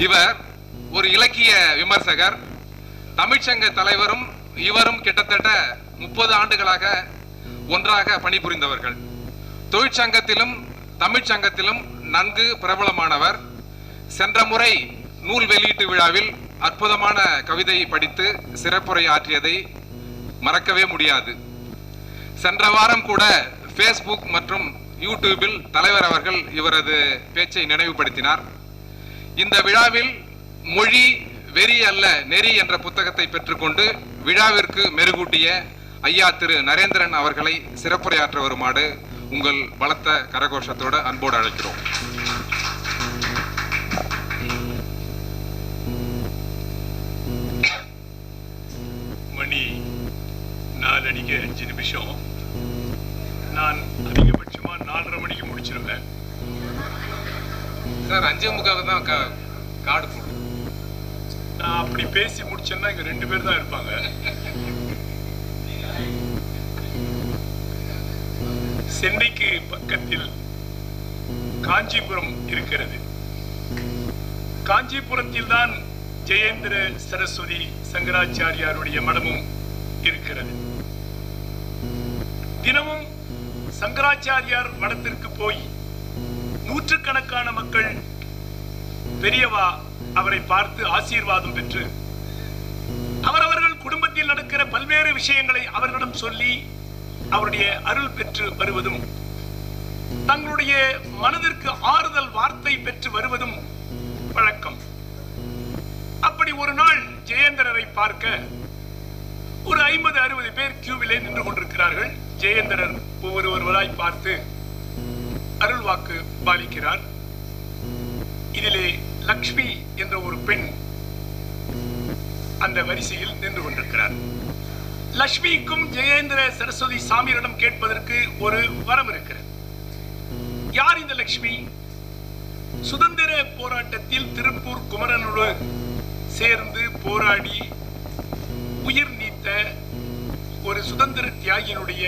இவர் ஒரு இலக்கிய விமர்சகர், தமிழ்ச்சங்க தலைவரும் இவரும் கிட்டத்தட்ட 30 ஆண்டுகளாக ஒன்றாக பணிபுரிந்தவர்கள். தொழிற்சங்கத்திலும் தமிழ்ச்சங்கத்திலும் நன்கு பிரபலமானவர். சென்ற முறை நூல் வெளியீட்டு விழாவில் அற்புதமான கவிதை படித்து சிறப்புரை ஆற்றியதை மறக்கவே முடியாது. சென்ற வாரம் கூட ஃபேஸ்புக் மற்றும் யூடியூபில் தலைவர் அவர்கள் இவரது பேச்சை நினைவுபடுத்தினார். இந்த விழாவில் மொழி வெறி அல்ல நெறி என்ற புத்தகத்தை பெற்றுக்கொண்டு விழாவிற்கு மெருகூட்டிய ஐயா திரு நரேந்திரன் அவர்களை சிறப்புரையாற்ற வருமாறு உங்கள் பலத்த கரகோஷத்தோடு அன்போடு அழைக்கிறோம். மணி 4 அடிக்க 5 நிமிஷம். நான் அதிகபட்சமா 4:30 மணிக்கு முடிச்சிருவேன் சார். 5:45 தான் கார்டு போடு. நான் அப்படி பேசி முடிச்சேன்னா இங்க 2 பேர் தான் இருப்பாங்க. சென்னைக்கு பக்கத்தில் காஞ்சிபுரம் இருக்கிறது. காஞ்சிபுரத்தில் தான் ஜெயேந்திர சரஸ்வதி சங்கராச்சாரியாருடைய மடமும் இருக்கிறது. தினமும் சங்கராச்சாரியார் மடத்திற்கு போய் நூற்றுக்கணக்கான மக்கள் பெரியவா அவரை பார்த்து ஆசீர்வாதம் பெற்று அவரவர்கள் குடும்பத்தில் நடக்கிற பல்வேறு விஷயங்களை அவர்களிடம் சொல்லி அவருடைய அருள் பெற்று வருவதும் தங்களுடைய மனதிற்கு ஆறுதல் வார்த்தை பெற்று வருவதும் வழக்கம். அப்படி ஒரு நாள் ஜெயேந்திரரை பார்க்க ஒரு 50-60 பேர் கியூவிலே நின்று கொண்டிருக்கிறார்கள். ஜெயேந்திரர் ஒவ்வொருவராய் பார்த்து அருள் வாக்கு பாலிக்கிறார். இதிலே லக்ஷ்மி என்ற ஒரு பெண் அந்த வரிசையில் நின்று கொண்டிருக்கிறார். லக்ஷ்மிக்கும் ஜெயேந்திர சரஸ்வதி சாமியிடம் கேட்பதற்கு ஒரு வரம் இருக்கிறது. யார் இந்த லக்ஷ்மி? சுதந்திர போராட்டத்தில் திருப்பூர் குமரனோடு சேர்ந்து போராடி உயிர் நீத்த ஒரு சுதந்திர தியாகியினுடைய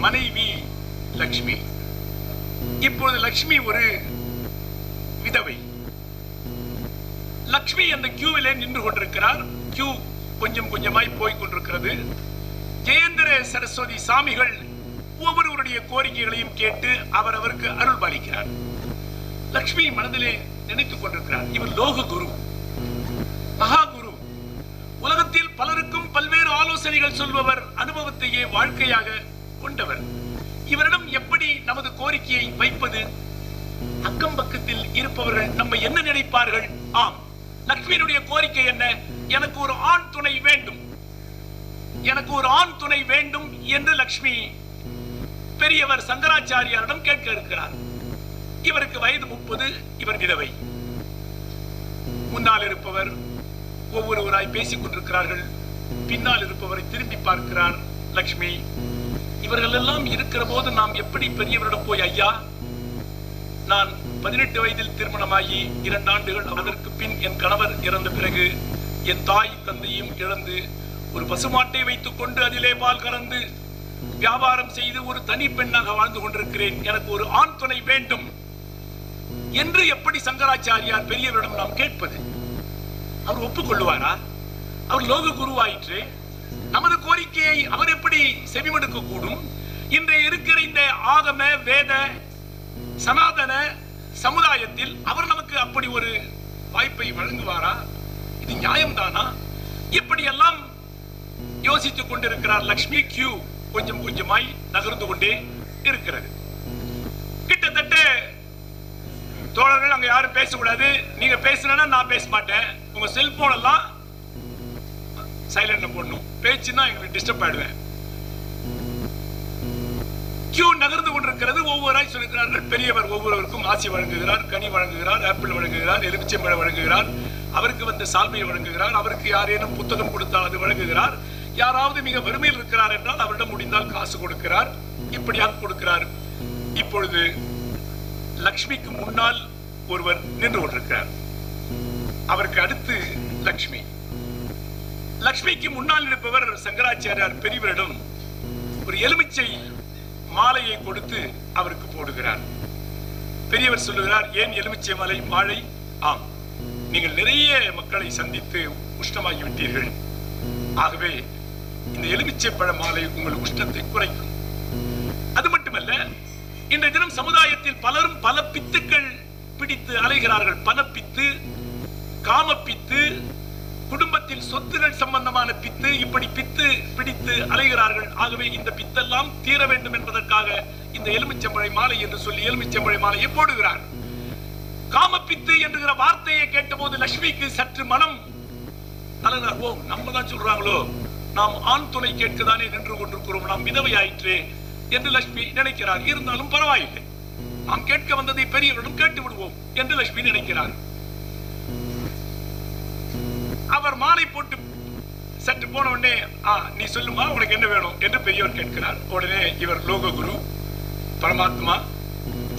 மனைவி லக்ஷ்மி. இப்பொழுது லக்ஷ்மி ஒரு விதவை. லக்ஷ்மி அந்த கியூவிலே நின்று கொண்டிருக்கிறார். கியூ கொஞ்சம் கொஞ்சமாய் போய் கொண்டிருக்கிறது. ஜெயேந்திர சரஸ்வதி சாமிகள் ஒவ்வொருவருடைய கோரிக்கைகளையும் கேட்டு அவருக்கு அருள் பாலிக்கிறார். லக்ஷ்மி மனதிலே நினைத்துக் கொண்டிருக்கிறார், இவர் லோக குரு, மகா குரு, உலகத்தில் பலருக்கும் பல்வேறு ஆலோசனைகள் சொல்பவர், அனுபவத்தையே வாழ்க்கையாக கொண்டவர். இவரிடம் எப்படி நமது கோரிக்கையை வைப்பது? அக்கம் பக்கத்தில் இருப்பவர்கள் நம்ம என்ன நினைப்பார்கள்? ஆம், லக்ஷ்மியினுடைய கோரிக்கை என்ன? எனக்கு ஒரு ஆண் துணை வேண்டும், எனக்கு ஒரு ஆண் துணை வேண்டும் என்று லக்ஷ்மி பெரியவர் சங்கராச்சாரியாரிடம் கேட்க இருக்கிறார். இவருக்கு வயது 30, இவர் விதவை. முன்னால் இருப்பவர் ஒவ்வொருவராய் பேசிக் கொண்டிருக்கிறார்கள். பின்னால் இருப்பவரை திரும்பி பார்க்கிறார் லக்ஷ்மி. இவர்கள் எல்லாம் இருக்கிற போது நாம் எப்படி பெரியவரிடம் போய், ஐயா, நான் 18 வயதில் திருமணமாகி 2 ஆண்டுகள் அதற்கு பின் என் கணவர் இறந்த பிறகு என் தாய் தந்தையும் இழந்து ஒரு பசுமாட்டை வைத்துக் கொண்டு அதிலே பால் கறந்து வியாபாரம் செய்து ஒரு தனி பெண்ணாக வாழ்ந்து கொண்டிருக்கிறேன், எனக்கு ஒரு ஆண் துணை வேண்டும் என்று எப்படி சங்கராச்சாரியார் பெரியவரிடம் நாம் கேட்பது? அவர் ஒப்புக்கொள்ளுவாரா? அவர் லோக குருவாயிற்று. நமது கோரிக்கையை அவர் எப்படி செவிமடுக்க கூடும்? இன்றைய இருக்கிற இந்த ஆகம வேத சனாதன சமுதாயத்தில் அவர் நமக்கு அப்படி ஒரு வாய்ப்பை வழங்குவாரா? இது நியாயம்தானா? இப்படியெல்லாம் யோசித்துக் கொண்டிருக்கிறார் லக்ஷ்மி. கியூ கொஞ்சம் கொஞ்சமாய் நகர்ந்து கொண்டே இருக்கிறது. கிட்டத்தட்ட தோழர்கள், அங்க யாரும் பேசக்கூடாது, நீங்க பேசுனா நான் பேச மாட்டேன், உங்க செல்போன் எல்லாம் சைலண்ட்ல போடணும், பேச்சுன்னா எங்களுக்கு டிஸ்டர்ப் ஆயிடுவேன். கியூ நகர்ந்து கொண்டிருக்கிறது. ஒவ்வொருவராய் சொல்லுகிறார்கள். பெரியவர் ஒவ்வொருவருக்கும் ஆசி வழங்குகிறார், கனி வழங்குகிறார், ஆப்பிள் வழங்குகிறார், எலுமிச்சம்பழம் வழங்குகிறார், அவருக்கு வந்து சால்வையை வழங்குகிறார், அவருக்கு யாரேனும் புத்தகம் கொடுத்தால் அது வழங்குகிறார், யாராவது மிக வறுமையில் இருக்கிறார் என்றால் அவரிடம் முடிந்தால் காசு கொடுக்கிறார். இப்படியாக கொடுக்கிறார். இப்பொழுது லக்ஷ்மிக்கு முன்னால் ஒருவர் நின்று கொண்டிருக்கிறார். அவருக்கு அடுத்து லக்ஷ்மி. லக்ஷ்மிக்கு முன்னால் இருப்பவர் சங்கராச்சாரியார் பெரியவரிடம் ஒரு எலுமிச்சை மாலையை கொடுத்து அவருக்கு போடுகிறார். பெரியவர் சொல்லுகிறார், ஏன் எலுமிச்சை மாலை? ஆம், நீங்கள் நிறைய மக்களை சந்தித்து உஷ்ணமாகி விட்டீர்கள். ஆகவே இந்த எலுமிச்சை பழ மாலை உங்கள் உஷ்ணத்தை குறைக்கும். அது மட்டுமல்ல, இன்றைய தினம் சமுதாயத்தில் பலரும் பல பித்துக்கள் பிடித்து அலைகிறார்கள். பணப்பித்து, காமப்பித்து, குடும்பத்தில் சொத்துகள் சம்பந்தமான பித்து, இப்படி பித்து பிடித்து அலைகிறார்கள். ஆகவே இந்த பித்தெல்லாம் தீர வேண்டும் என்பதற்காக இந்த எலுமிச்சம்பழை மாலை என்று சொல்லி எலுமிச்சம்பழை மாலையை போடுகிறார். காமப்பித்து என்கிற வார்த்தையை கேட்டபோது லட்சுமிக்கு சற்று மனம் நலனார். ஓ, நம்ம தான் சொல்றாங்களோ, நாம் ஆண் துணை கேட்கதானே நின்று கொண்டிருக்கிறோம், நாம் விதவை ஆயிற்றே என்று லட்சுமி நினைக்கிறார். இருந்தாலும் பரவாயில்லை, நாம் கேட்க வந்ததை பெரியவரிடம் கேட்டு விடுவோம் என்று லட்சுமி நினைக்கிறார். அவர் மாலை போட்டு சற்று போன உடனே, நீ சொல்லுமா, உனக்கு என்ன வேணும் என்று பெரியவர் கேட்கிறார். உடனே இவர் லோக குரு பரமாத்மா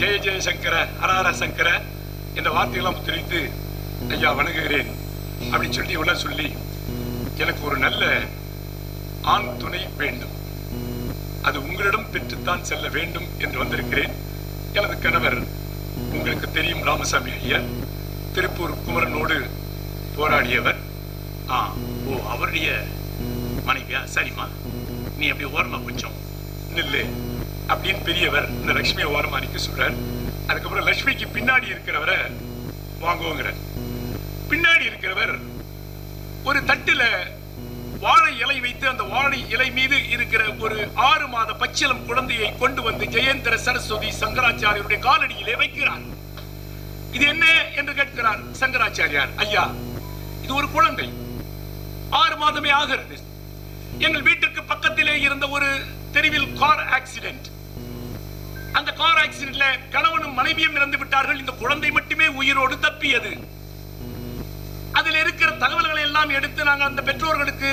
ஜெய ஜெய சங்கர ஹரஹர சங்கர என்ற வார்த்தையெல்லாம் தெரிவித்து, ஐயா வணங்குகிறேன் அப்படின்னு சொல்லி இவ்வளவு சொல்லி, எனக்கு ஒரு நல்ல ஆண் துணை வேண்டும், அது உங்களிடம் பெற்றுத்தான் செல்ல வேண்டும் என்று வந்திருக்கிறேன். எனது கணவர் உங்களுக்கு தெரியும், ராமசாமி ஐயர், திருப்பூர் குமரனோடு போராடியவர். ஓ, அவருடைய மனைவியா? சரிம்மா, நீ அப்படி ஓரமா கொஞ்சம் நில்லு அப்படின்னு பெரியவர் இந்த லட்சுமியை ஓரமா நிக்க சொல்றார். அதுக்கப்புறம் லட்சுமிக்கு பின்னாடி இருக்கிறவரை வாங்குவோங்கிறார். பின்னாடி இருக்கிறவர் ஒரு தட்டுல வாழை இலை வைத்து அந்த வாழை இலை மீது இருக்கிற ஒரு 6 மாத பச்சிலம் குழந்தையை கொண்டு வந்து ஜெயேந்திர சரஸ்வதி சங்கராச்சாரியருடைய காலடியிலே வைக்கிறார். இது என்ன என்று கேட்கிறார் சங்கராச்சாரியார். ஐயா, இது ஒரு குழந்தை, 6 மாதமே ஆகிறது. எங்கள் வீட்டுக்கு பக்கத்திலே இருந்த ஒரு தெருவில் கார் ஆக்சிடென்ட். அந்த கார் ஆக்சிடென்ட்ல கணவனும் மனைவியும் இறந்து விட்டார்கள். இந்த குழந்தை மட்டுமே உயிரோடு தப்பியது. அதில் இருக்கிற தகவல்களை எல்லாம் எடுத்து நாங்கள் அந்த பெற்றோர்களுக்கு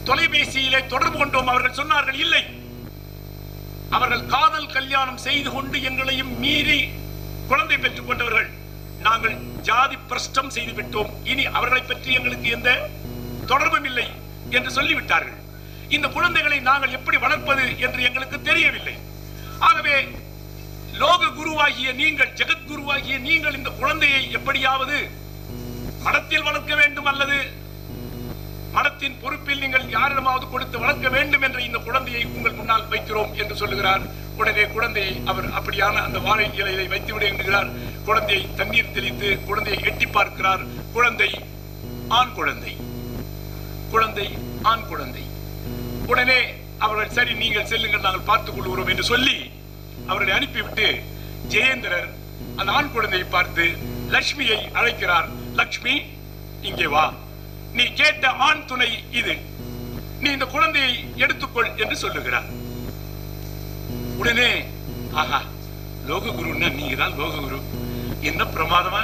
தொலைபேசியிலே தொடர்பு கொண்டோம். அவர்கள் சொன்னார்கள், இல்லை, அவர்கள் காதல் கல்யாணம் செய்து கொண்டு எங்களையும் மீறி குழந்தை பெற்றுக் கொண்டவர்கள். நாங்கள் ஜாதி பிரஷ்டம் செய்து விட்டோம், இனி அவர்களை பற்றி எங்களுக்கு எந்த தொடர்பும் இல்லை என்று சொல்லிவிட்டார்கள். இந்த குழந்தைகளை நாங்கள் எப்படி வளர்ப்பது என்று எங்களுக்கு தெரியவில்லை. ஆகவே லோக குருவாகிய நீங்கள், ஜெகத்குருவாகிய நீங்கள் இந்த குழந்தையை எப்படியாவது மடத்தில் வளர்க்க வேண்டும், அல்லது மடத்தின் பொறுப்பில் நீங்கள் யாரிடமாவது கொடுத்து வளர்க்க வேண்டும் என்ற இந்த குழந்தையை உங்கள் முன்னால் வைக்கிறோம் என்று சொல்லுகிறார். உடனே குழந்தையை அவர் அப்படியான அந்த வாழை இலையை வைத்து விட என்கிறார். குழந்தையை தண்ணீர் தெளித்து குழந்தையை எட்டி பார்க்கிறார். குழந்தை ஆண் குழந்தை, குழந்தை ஆண் குழந்தை. உடனே அவர்கள், சரி நீங்கள் செல்லுங்கள், நாங்கள் பார்த்துக் கொள்கிறோம் என்று சொல்லி அவர்களை அனுப்பிவிட்டு ஜெயேந்திரர் அந்த ஆண் குழந்தையை பார்த்து லட்சுமியை அழைக்கிறார். லட்சுமி, இங்கே வா, நீ கேட்ட ஆண் துணை இது, நீ இந்த குழந்தையை எடுத்துக்கொள் என்று சொல்லுகிறார். உடனே, ஆஹா, லோககுருன்னா நீங்க தான் லோககுரு, என்ன பிரமாதமா,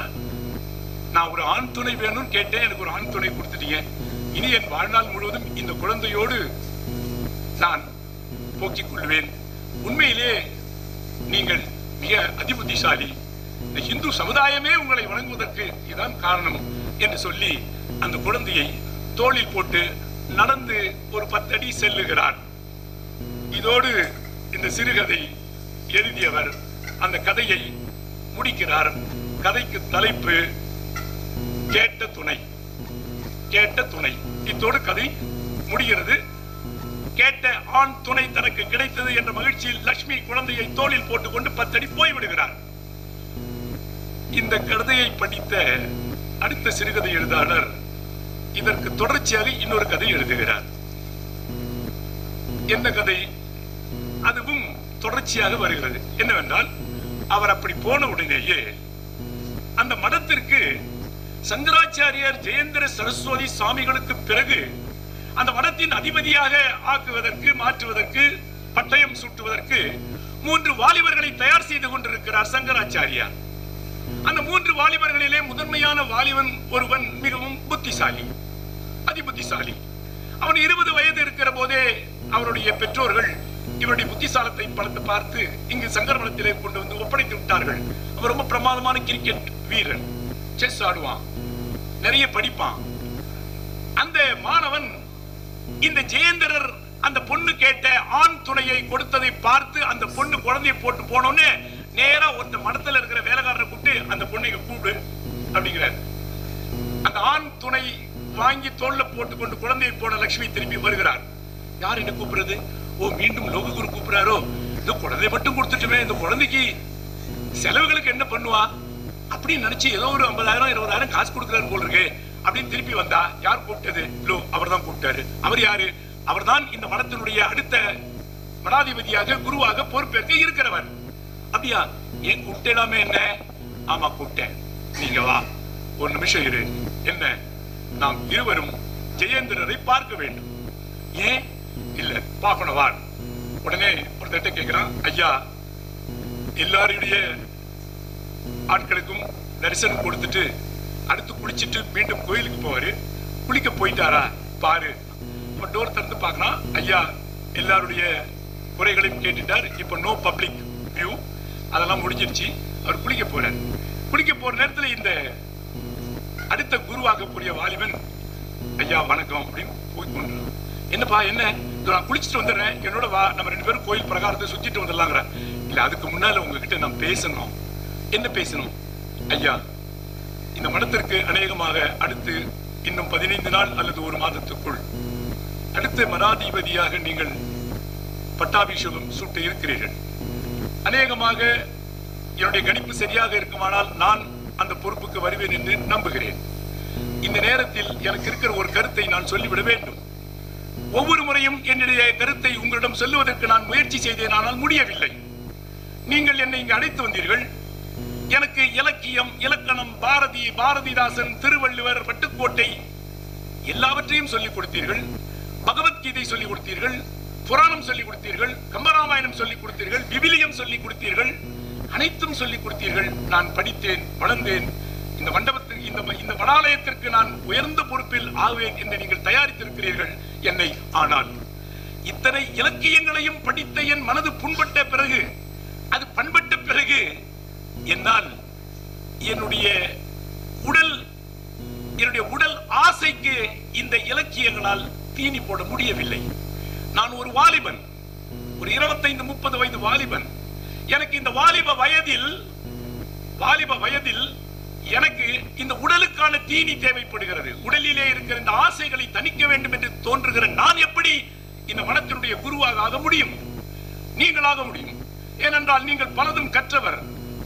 நான் ஒரு ஆண் துணை வேணும்னு கேட்டேன், எனக்கு ஒரு ஆண் துணை கொடுத்துட்டீங்க. இனி என் வாழ்நாள் முழுவதும் இந்த குழந்தையோடு நான் போக்கிக் கொள்வேன். உண்மையிலே நீங்கள் மிக அதிபுத்திசாலி, இந்த இந்து சமுதாயமே உங்களை வணங்குவதற்கு இதுதான் காரணம் என்று சொல்லி அந்த குழந்தையை தோளில் போட்டு நடந்து ஒரு 10 அடி செல்லுகிறார். இதோடு இந்த சிறுகதை எழுதியவர் அந்த கதையை முடிக்கிறார். கதைக்கு தலைப்பு கேட்ட துணை. கேட்ட துணை. இத்தோடு கதை முடிகிறது. கேட்ட ஆண் துணை தனக்கு கிடைத்தது என்ற மகிழ்ச்சியில் லட்சுமி குழந்தையை தோளில் போட்டுக்கொண்டு 10 அடி போய்விடுகிறார். இந்த கதையை படித்த அடுத்த சிறுகதை எழுதாளர் இதற்கு தொடர்ச்சியாக இன்னொரு கதை எழுதுகிறார். என்ன கதை? அதுவும் தொடர்ச்சியாக வருகிறது. என்னவென்றால், அவர் அப்படி போன உடனேயே அந்த மடத்திற்கு சங்கராச்சாரியார் ஜெயேந்திர சரஸ்வதி சுவாமிகளுக்கு பிறகு அந்த மடத்தின் அதிபதியாக ஆக்குவதற்கு, மாற்றுவதற்கு, பட்டயம் சூட்டுவதற்கு 3 வாலிபர்களை தயார் செய்து கொண்டிருக்கிறார் சங்கராச்சாரியார். அந்த 3 வாலிபர்களிலே முதன்மையான வாலிபன் ஒருவன் மிகவும் புத்திசாலி, அதிபுத்திசாலி. அவன் 20 வயது இருக்கிற போதே அவருடைய பெற்றோர்கள் இவருடைய புத்திசாலத்தை பார்த்து இங்கு சங்கரமடத்திலே கொண்டு வந்து ஒப்படைத்து விட்டார்கள். அவர் ரொம்ப பிரமாதமான கிரிக்கெட் வீரன், செஸ் ஆடுவான், நிறைய படிப்பான். அந்த மாணவன் இந்த ஜெயேந்திரர் அந்த பொண்ணு கேட்ட ஆண் துணையை கொடுத்ததை பார்த்து அந்த பொண்ணு குழந்தையை போட்டு போனோன்னு நேரா ஒருத்த மடத்துல இருக்கிற வேலைக்காரரை கூப்பிட்டு அந்த பொண்ணை கூப்பிடு அப்படிங்கிறார். அந்த ஆண் துணை வாங்கி தோல்ல போட்டுக்கொண்டு குழந்தையை போன லட்சுமி திரும்பி வருகிறார். யார் என்ன கூப்பிடுறது? ஓ, மீண்டும் லோககுரு கூப்பிடுறாரோ? இந்த குழந்தை மட்டும் கொடுத்துட்டுமே, இந்த குழந்தைக்கு செலவுகளுக்கு என்ன பண்ணுவா அப்படின்னு நினைச்சு ஏதோ ஒரு 50,000 20,000 காசு கொடுக்கிறாரு போல இருக்கு அப்படின்னு திருப்பி வந்தா, யார் கூப்பிட்டது? அவர் தான் கூப்பிட்டாரு. அவர் யாரு? அவர் தான் இந்த மடத்தினுடைய அடுத்த மடாதிபதியாக குருவாக பொறுப்பேற்க இருக்கிறவர். அப்படியா? ஏன் கூப்பிட்டேனாமே? என்ன? ஆமா கூப்பிட்டேன். நீங்க வா, ஒரு நிமிஷம் இரு. என்ன? நாம் இருவரும் ஜெயேந்திரரை பார்க்க வேண்டும். ஏன்? இல்ல, பார்க்கணும் வா. உடனே ஒருத்தட்ட கேட்கிறான், ஐயா எல்லாருடைய ஆட்களுக்கும் தரிசனம் கொடுத்துட்டு அடுத்து குளிச்சுட்டு மீண்டும் கோயிலுக்கு போவாரு. குளிக்க போயிட்டாரா பாரு. டோர் திறந்து பார்க்கலாம். ஐயா எல்லாருடைய குறைகளையும் கேட்டுட்டார். இப்ப நோ பப்ளிக் வியூ, அதெல்லாம் முடிஞ்சிருச்சு. அவர் குளிக்க போறார். குளிக்க போற நேரத்துல இந்த அடுத்த குருவாக கூடிய வாலிபன், ஐயா வணக்கம் அப்படின்னு போய் கொண்டு, என்னப்பா என்ன? நான் குளிச்சுட்டு வந்துடுறேன், என்னோட வா, நம்ம 2 பேரும் கோயில் பிரகாரத்தை சுத்திட்டு வந்துடலாங்கிற. இல்ல, அதுக்கு முன்னால உங்ககிட்ட நான் பேசணும். என்ன பேசணும்? ஐயா, இந்த மடத்திற்கு அநேகமாக அடுத்து இன்னும் 15 நாள் அல்லது 1 மாதத்துக்குள் அடுத்த மடாதிபதியாக நீங்கள் பட்டாபிஷேகம் சூட்ட இருக்கிறீர்கள். அநேகமாக என்னுடைய கணிப்பு சரியாக இருக்குமானால் நான் அந்த பொறுப்புக்கு வருவேன் என்று நம்புகிறேன். இந்த நேரத்தில் எனக்கு இருக்கிற ஒரு கருத்தை நான் சொல்லிவிட வேண்டும். ஒவ்வொரு முறையும் என்னுடைய கருத்தை உங்களிடம் சொல்லுவதற்கு நான் முயற்சி செய்தேன், ஆனால் முடியவில்லை. நீங்கள் என்னை இங்கு அழைத்து வந்தீர்கள். எனக்கு இலக்கியம், இலக்கணம், பாரதிதாசன், திருவள்ளுவர், வட்டுக்கோட்டை எல்லாவற்றையும் சொல்லிக் கொடுத்தீர்கள். பகவத்கீதை சொல்லிக் கொடுத்தீர்கள், புராணம் சொல்லிக் கொடுத்தீர்கள், கம்பராமாயணம் சொல்லிக் கொடுத்தீர்கள், விவிலியம் சொல்லிக் கொடுத்தீர்கள், அனைத்தும் சொல்லிக் கொடுத்தீர்கள். நான் படித்தேன், வளர்ந்தேன். இந்த மண்டபத்திற்கு, இந்த மடாலயத்திற்கு நான் உயர்ந்த பொறுப்பில் ஆவேன் என்று நீங்கள் தயாரித்திருக்கிறீர்கள் என்னை. ஆனால் இத்தனை இலக்கியங்களையும் படித்த என் மனது புண்பட்ட பிறகு, அது பண்பட்ட பிறகு, என்னால் என்னுடைய உடல் ஆசைக்கு இந்த இலக்கியங்களால் தீனி போட முடியவில்லை. நான் ஒரு வாலிபன், ஒரு 25-30 வயது வாலிபன். எனக்கு இந்த வாலிப வயதில் எனக்கு இந்த உடலுக்கான தீனி தேவைப்படுகிறது. உடலிலே இருக்கிற இந்த ஆசைகளை தணிக்க வேண்டும் என்று தோன்றுகிற நான் எப்படி இந்த மனத்தினுடைய குருவாக ஆக முடியும்? நீங்களாக முடியும். ஏனென்றால் நீங்கள் பலதும் கற்றவர்,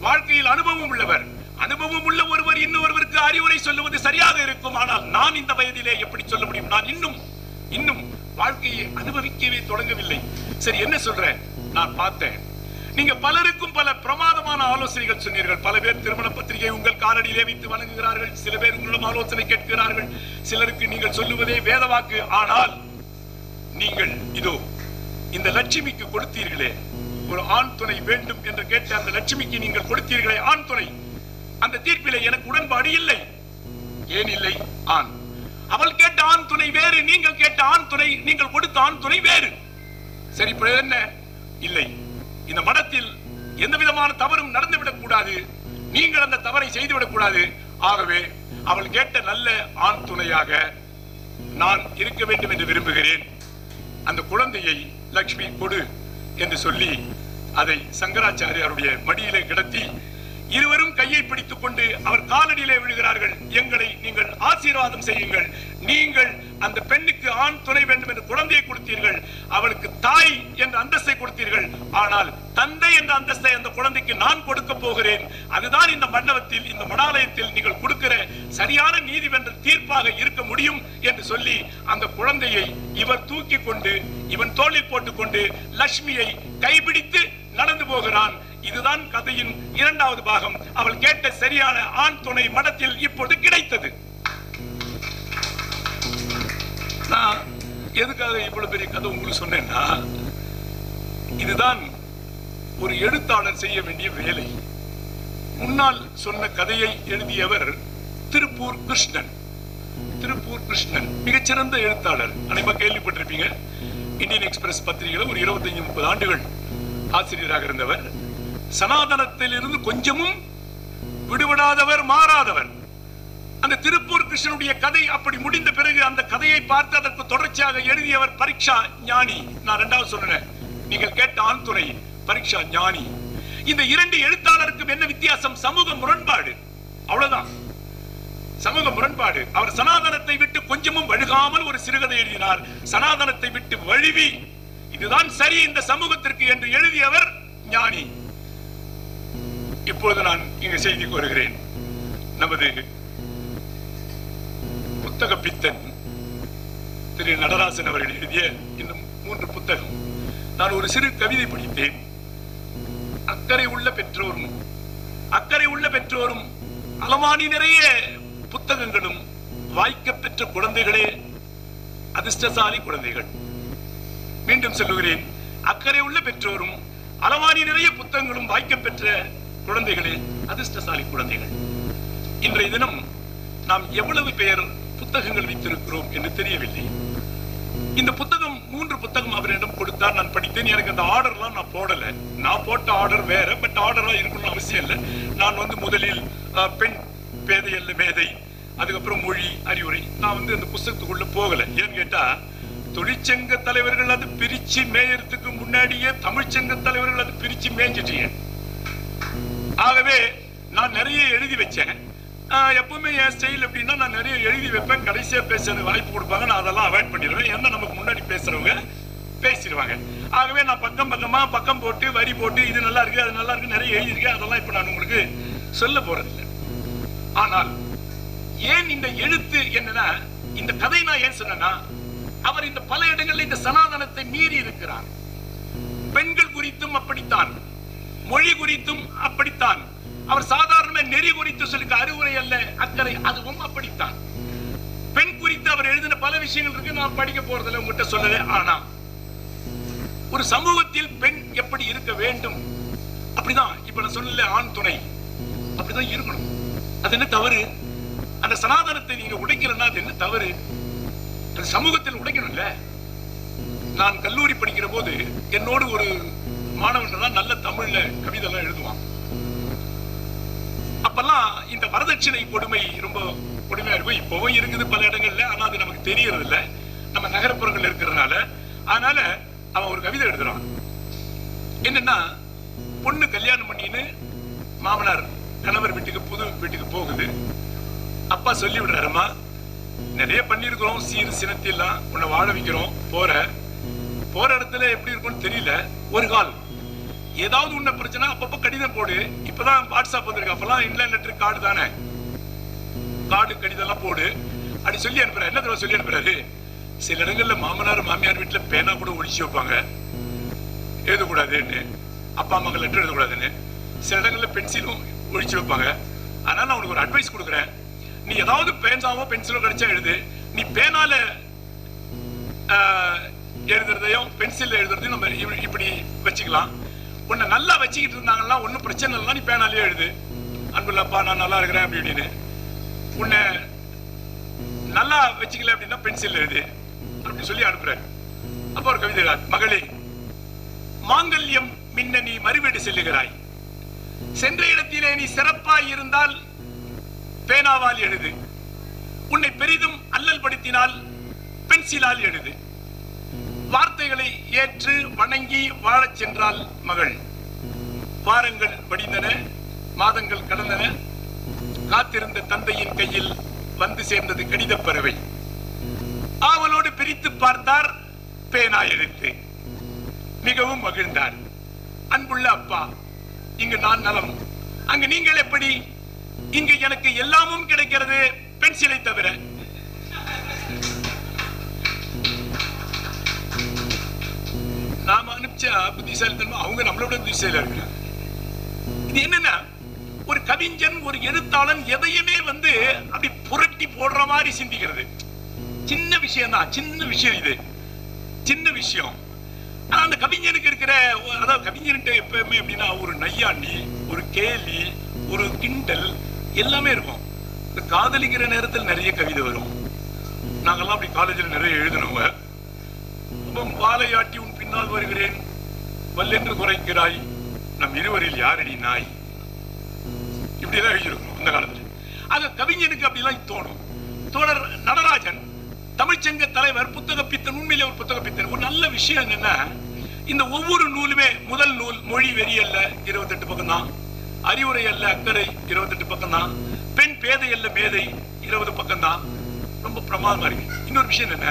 வாழ்க்கையில் அனுபவம் உள்ளவர். அனுபவம் உள்ள ஒருவர் இன்னொருவருக்கு அறிவுரை சொல்லுவது சரியாக இருக்கும். ஆனால் நான் இந்த வயதிலே எப்படி சொல்ல முடியும்? நான் இன்னும் வாழ்க்கையை அனுபவிக்கவே தொடங்கவில்லை. சரி, என்ன சொல்றேன்? நான் பார்த்தேன், நீங்க பலருக்கும் பல பிரமாதமான ஆலோசனைகள் சொன்னீர்கள். பல பேர் திருமண பத்திரிகை உங்கள் காலடியிலே வைத்து வணங்குகிறார்கள். சில பேர் உங்களிடம் ஆலோசனை கேட்கிறார்கள். சிலருக்கு நீங்கள் சொல்லுவதே வேதவாக்கு. ஆனால் நீங்கள் இதோ இந்த லட்சுமிக்கு கொடுத்தீர்களே, ஒரு ஆண் துணை வேண்டும் என்று கேட்ட அந்த லட்சுமிக்கு நீங்கள் கொடுத்தீர்களே ஆண் துணை, அந்த தீர்ப்பிலே எனக்கு உடன்பாடு இல்லை. ஏன் இல்லை? ஆண், அவள் கேட்ட ஆண் துணை வேறு, நீங்கள் கேட்ட ஆண் துணை, நீங்கள் கொடுத்த ஆண் துணை வேறு. சரி, இப்ப என்ன? இல்லை, இந்த மடத்தில் எந்த விதமான தவறும் நடந்துவிடக் கூடாது, நீங்கள் அந்த தவறை செய்துவிடக் கூடாது. ஆகவே அவள் கேட்ட நல்ல ஆண் துணையாக நான் இருக்க வேண்டும் என்று விரும்புகிறேன். அந்த குழந்தையை லட்சுமி கொடு என்று சொல்லி அதை சங்கராச்சாரியாருடைய மடியிலே கிடத்தி இருவரும் கையை பிடித்துக் கொண்டு அவர் காலடியிலே விழுகிறார்கள். எங்களை நீங்கள் ஆசீர்வாதம் செய்யுங்கள். நீங்கள் அந்த பெண்ணுக்கு ஆண் துணை வேண்டும் என்று குழந்தையை கொடுத்தீர்கள், அவளுக்கு தாய் என்ற அந்தஸ்தை கொடுத்தீர்கள். ஆனால் தந்தை என்ற அந்தஸ்தை அந்த குழந்தைக்கு நான் கொடுக்க போகிறேன். அதுதான் இந்த மண்டபத்தில், இந்த மடாலயத்தில் நீங்கள் கொடுக்கிற சரியான நீதிமன்ற தீர்ப்பாக இருக்க முடியும் என்று சொல்லி அந்த குழந்தையை இவர் தூக்கி கொண்டு இவன் தோளில் போட்டுக்கொண்டு லட்சுமியை கைபிடித்து நடந்து போகிறான். இதுதான் கதையின் 2வது பாகம். அவள் கேட்ட சரியான ஆண் துணை மடத்தில் இப்போது கிடைத்தது. நான் எதுக்காக இவ்வளவு பெரிய கதை உங்களுக்கு சொன்னேன்னா, இதுதான் ஒரு எழுத்தாளர் செய்ய வேண்டிய வேலை. முன்னால் சொன்ன கதையை எழுதியவர் திருப்பூர் கிருஷ்ணன். மிகச்சிறந்த எழுத்தாளர். அனைவரும் கேள்விப்பட்டிருப்பீங்க. இந்தியன் எக்ஸ்பிரஸ் பத்திரிகையில் ஒரு 25-30 ஆண்டுகள் ஆசிரியராக இருந்தவர். சனாதனத்தில் இருந்து கொஞ்சமும் விடுபடாதவர், மாறாதவர். அந்த திருப்பூர் கிருஷ்ணனுடைய கதை அப்படி முடிந்த பிறகு அந்த கதையை பார்த்து அதற்கு தொடர்ச்சியாக எழுதியவர் பரீட்சா ஞானி. நான் 2வது சொன்னேன், நீங்கள் கேட்ட ஆண் துணை பரீட்சா ஞானி. இந்த 2 எழுத்தாளருக்கும் என்ன வித்தியாசம்? சமூக முரண்பாடு, அவ்வளவுதான். சமூக முரண்பாடு. அவர் சனாதனத்தை விட்டு கொஞ்சமும் வழுகாமல் ஒரு சிறுகதை எழுதினார். சனாதனத்தை விட்டு வழுவி இதுதான் சரி இந்த சமூகத்திற்கு என்று எழுதியவர் ஞானி. இப்போது நான் இங்கு செய்தி கூறுகிறேன். நமது புத்தக பித்தன் திரு நடராசன் அவர்கள் எழுதிய இந்த 3 புத்தகம். நான் ஒரு சிறு கவிதை படித்தேன். அக்கறை உள்ள பெற்றோரும் அலமாரி நிறைய புத்தகங்களும் வாய்க்க பெற்ற குழந்தைகளே அதிர்ஷ்டசாலி குழந்தைகள். மீண்டும் சொல்லுகிறேன், அக்கறை உள்ள பெற்றோரும் அலமாரி நிறைய புத்தகங்களும் வாய்க்க பெற்ற குழந்தைகளே அதிர்ஷ்டசாலி குழந்தைகள். இன்றைய தினம் நாம் எவ்வளவு பேர் புத்தகங்கள் வைத்திருக்கிறோம் என்று தெரியவில்லை. இந்த புத்தகம் 3 புத்தகம் அவரிடம் கொடுத்தார். நான் படித்தேன். எனக்கு அந்த ஆர்டர்லாம் நான் போடல. நான் போட்ட ஆர்டர் வேற, பட் ஆர்டரா இருக்கணும்னு அவசியம் இல்லை. நான் முதலில் பெண் பேதை அல்ல மேதை, அதுக்கப்புறம் மொழி அறிவுரை. நான் அந்த புத்தகத்துக்குள்ள போகல. ஏன்னு கேட்டா, தொழிற்சங்க தலைவர்கள் அது பிரிச்சு மேயறதுக்கு முன்னாடியே தமிழ்ச்சங்க தலைவர்கள் அது பிரிச்சு மேய்ஞ்சிட்டீங்க. ஆகவே நான் நிறைய எழுதி வச்சேன். எப்பவுமே என் ஸ்டைல் எப்படின்னா, நான் நிறைய எழுதி வைப்பேன். கடைசியா பேசுறது வாய்ப்பு கொடுப்பாங்க, நான் அதெல்லாம் அவாய்ட் பண்ணிடுவேன். ஏன்னா நமக்கு முன்னாடி பேசுறவங்க பேசிடுவாங்க. ஆகவே நான் பக்கம் போட்டு வரி போட்டு இது நல்லா இருக்கு அது நல்லா இருக்கு நிறைய எழுதியிருக்கேன். அதெல்லாம் இப்ப நான் உங்களுக்கு சொல்ல போறதில்லை. ஆனால் ஏன் இந்த எழுத்து என்னன்னா, இந்த கதை நான் ஏன் சொன்னா, அவர் இந்த பல இடங்களில் இந்த சனாதனத்தை மீறி இருக்கிறார். பெண்கள் குறித்தும் அப்படித்தான், மொழி குறித்தும் அப்படித்தான். அவர் சாதாரண நெறி குறித்து சொல்லிக்க அறிவுரை அல்ல அக்கறை, அதுவும் அப்படித்தான். பெண் குறித்து அவர் எழுதின பல விஷயங்கள் இருக்கு, நான் படிக்க போறதில்லை, உங்ககிட்ட சொல்லல. ஆனா ஒரு சமூகத்தில் பெண் எப்படி இருக்க வேண்டும் அப்படிதான். இப்ப நான் சொல்லல, ஆண் துணை அப்படிதான் இருக்கணும். அது என்ன தவறு? அந்த சனாதனத்தை நீங்க உடைக்கிறன்னா அது என்ன தவறு? அந்த சமூகத்தில் உடைக்கணும்ல. நான் கல்லூரி படிக்கிற போது என்னோடு ஒரு மாணவன் தான் நல்ல தமிழ்ல கவிதை எல்லாம் எழுதுவான். அப்பெல்லாம் இந்த வரதட்சணை கொடுமை ரொம்ப கொடுமையா இருக்கும். இப்பவும் இருக்குது பல இடங்கள்ல, ஆனா அது நமக்கு தெரியறது இல்ல, நம்ம நகரப்புறங்கள் இருக்கிறதுனால. அதனால அவன் ஒரு கவிதை எழுதுறான். என்னன்னா, பொண்ணு கல்யாணம் பண்ணின்னு மாமனார் கணவர் வீட்டுக்கு புது வீட்டுக்கு போகுது. அப்பா சொல்லி விடுறாருமா, நிறைய பண்ணிருக்கிறோம், சீர் சினத்திலாம் உன்னை வாழ வைக்கிறோம், போற இடத்துல எப்படி இருக்கும்னு தெரியல. ஒரு கால் ஏதாவது உன்ன பிரச்சனை அப்பப்ப கடிதம் போடு. இப்பதான் வாட்ஸ்அப் வந்திருக்கு, அப்பெல்லாம் இன்லைன் லெட்டர் கார்டு தானே, கார்டு கடிதம் எல்லாம் போடு அப்படி சொல்லி அனுப்புறாரு. என்ன சொல்லி அனுப்புறாரு, சில இடங்கள்ல மாமனார் மாமியார் வீட்டுல பேனா கூட ஒழிச்சு வைப்பாங்க, எழுதக்கூடாதுன்னு. அப்பா அம்மாக்கு லெட்டர் எழுதக்கூடாதுன்னு. சில இடங்கள்ல பென்சிலும் ஒழிச்சு வைப்பாங்க. அதனால நான் உனக்கு ஒரு அட்வைஸ் கொடுக்குறேன், நீ ஏதாவது பேனாவோ பென்சிலோ கிடைச்சா எழுது. நீ பேனால எழுதுறதையும் பென்சில் எழுதுறதையும் நம்ம இப்படி வச்சுக்கலாம். உன்னை நல்லா வச்சுக்கிட்டு இருந்தாங்கன்னா ஒன்னும் பிரச்சனை இல்லை, நீ பேனாலே எழுது. அன்புல்லப்பா நான் நல்லா இருக்கிறேன் அப்படின்னு. உன்னை நல்லா வச்சுக்கல அப்படின்னா பென்சில் எழுது அப்படி சொல்லி அனுப்புறாரு. அப்ப ஒரு கவிதை, மகளே மாங்கல்யம் மின்ன நீ மறுவீடு செல்லுகிறாய், சென்ற இடத்திலே நீ சிறப்பாய் இருந்தால் பேனாவால் எழுது, உன்னை பெரிதும் அல்லல் படுத்தினால் பென்சிலால் எழுது, வார்த்தைகளை ஏற்று வணங்கி வாழச் சென்றால் மகள். வாரங்கள் வடிந்தன, மாதங்கள் கடந்தன, காத்திருந்த தந்தையின் கையில் வந்து சேர்ந்தது கடித பறவை. ஆவலோடு பிரித்து பார்த்தார் பேனா எழுத்து. மிகவும் மகிழ்ந்தார். அன்புள்ள அப்பா, இங்கு நான் நலம், அங்கு நீங்கள் எப்படி? இங்கு எனக்கு எல்லாமும் கிடைக்கிறது, பென்சிலை தவிர. நாம அனுப்பிச்ச புத்திசாலித்தன்மை அவங்க நம்மளோட புத்திசாலியா இருக்கிறாங்க. இது என்னன்னா, ஒரு கவிஞன் ஒரு எழுத்தாளன் எதையுமே அப்படி புரட்டி போடுற மாதிரி சிந்திக்கிறது. சின்ன விஷயம் தான், சின்ன விஷயம், இது சின்ன விஷயம். ஆனா அந்த கவிஞனுக்கு இருக்கிற, அதாவது கவிஞன்ட்ட எப்பவுமே எப்படின்னா ஒரு நையாண்டி, ஒரு கேலி, ஒரு கிண்டல் எல்லாமே இருக்கும். இந்த காதலிக்கிற நேரத்தில் நிறைய கவிதை வரும். நாங்கெல்லாம் அப்படி காலேஜில் நிறைய எழுதினவங்க. வாழையாட்டி உன் பின்னால் வருகிறேன் வல்லென்று குறைக்கிறாய், நம் இருவரில் யாரடி நாய், இப்படிதான் எழுதியிருக்கணும் அந்த காலத்துல. ஆக கவிஞனுக்கு அப்படிலாம் தோணும். தோழர் நடராஜன் தமிழ்ச்சங்க தலைவர், புத்தக பித்தன், உண்மையிலே ஒரு புத்தக பித்தன். ஒரு நல்ல விஷயம் என்னன்னா, இந்த ஒவ்வொரு நூலுமே, முதல் நூல் மொழி வெறி அல்ல 28 பக்கம் தான், அறிவுரை அல்ல அக்கறை 28 பக்கம் தான், பெண் பேதை அல்ல மேதை 20 பக்கம் தான். ரொம்ப பிரமாதமா இருக்கு. இன்னொரு விஷயம் என்ன,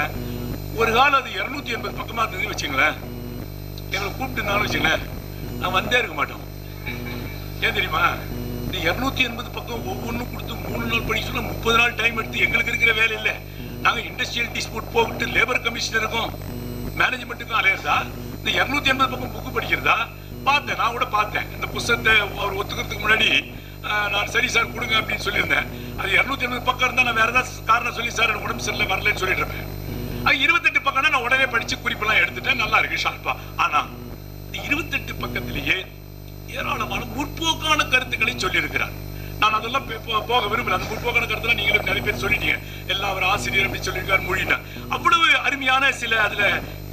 ஒரு காலம் அது 280 பக்கமா இருந்தது வச்சுங்களேன், எங்களை கூப்பிட்டு இருந்தாலும் வச்சுங்களேன், நான் வந்தே இருக்க மாட்டோம். ஏன் தெரியுமா, இந்த 280 பக்கம் ஒவ்வொன்றும் கொடுத்து 3 நாள் படிக்க சொல்ல 30 நாள் டைம் எடுத்து எங்களுக்கு இருக்கிற வேலை இல்லை. நாங்க இண்டஸ்ட்ரியல் டிஸ்பியூட் போட்டு லேபர் கமிஷனருக்கும் மேனேஜ்மெண்ட்டுக்கும் அலையிறதா, இந்த 280 பக்கம் புக்கு படிக்கிறதா பார்த்தேன். நான் கூட பார்த்தேன் இந்த புத்தகத்தை. அவர் ஒத்துக்கிறதுக்கு முன்னாடி நான் சரி சார் கொடுங்க அப்படின்னு சொல்லியிருந்தேன். அது 280 பக்கம் இருந்தா நான் வேற ஏதாவது காரணம் சொல்லி சார் எனக்கு உடம்பு சரியில்லை வரலன்னு சொல்லிட்டு இருப்பேன். அது 28 பக்கம்னா நான் உடனே படிச்சு குறிப்பெல்லாம் எடுத்துட்டேன், நல்லா இருக்கு ஷார்ப்பா. ஆனா இந்த 28 பக்கத்திலேயே ஏராளமான முற்போக்கான கருத்துக்களை சொல்லி இருக்கிறார். நான் அதெல்லாம் போக விரும்பல. அந்த முற்போக்கான கருத்துல நீங்களும் நிறைய பேர் சொல்லிட்டீங்க. எல்லாம் அவர் ஆசிரியர் அப்படி சொல்லியிருக்கார் மொழினா. அவ்வளவு அருமையான சில அதுல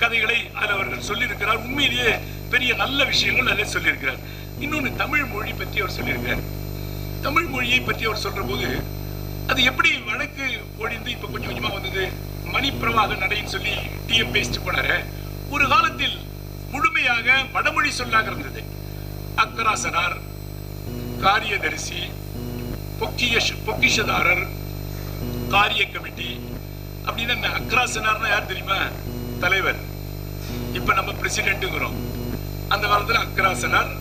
கதைகளை அதுல அவர்கள் சொல்லி இருக்கிறார். உண்மையிலேயே பெரிய நல்ல விஷயங்கள் அதில் சொல்லியிருக்கிறார். இன்னொன்னு தமிழ் மொழி பற்றி அவர் சொல்லியிருக்கிறார். தமிழ் மொழியை பற்றி அவர் சொல்ற போது அது எப்படி வழக்கு ஒழிந்து இப்ப கொஞ்சம் கொஞ்சமா வந்தது. மணிப்பிரவாக நடைன்னு சொல்லி டிஎம் பேசிட்டு போனாரு. ஒரு காலத்தில் முழுமையாக வடமொழி சொல்லாக இருந்தது. அக்கராசனார், காரியதரிசி, பொக்கிஷதாரர், காரிய கமிட்டி அப்படின்னு. அக்கராசனார்னா யார் தெரியுமா? தலைவர். இப்ப நம்ம பிரசிடென்ட்ங்கிறோம். அந்த காலத்துல அக்கராசனார்,